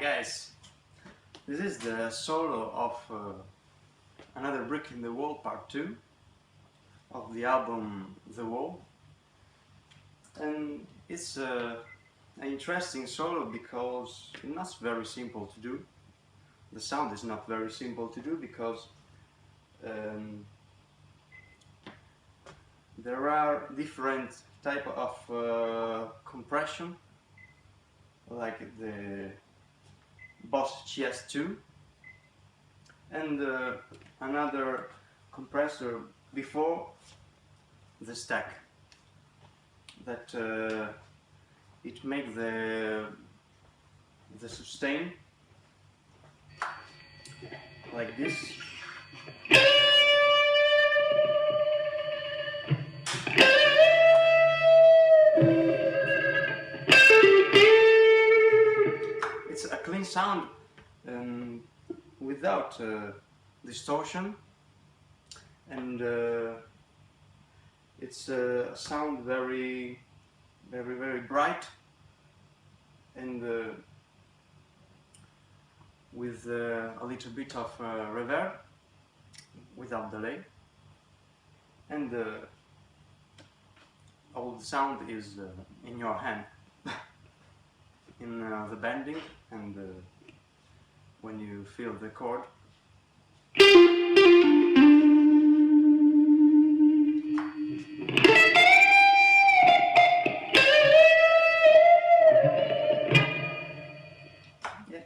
guys, this is the solo of Another Brick in the Wall Part 2 of the album The Wall, and it's an interesting solo because it's not very simple to do. The sound is not very simple to do because there are different type of compression, like the Boss GS2 and another compressor before the stack that it makes the sustain like this. It's a clean sound without distortion, and it's a sound very bright and with a little bit of reverb without delay, and all the sound is in your hand in the bending and when you feel the chord. Yeah.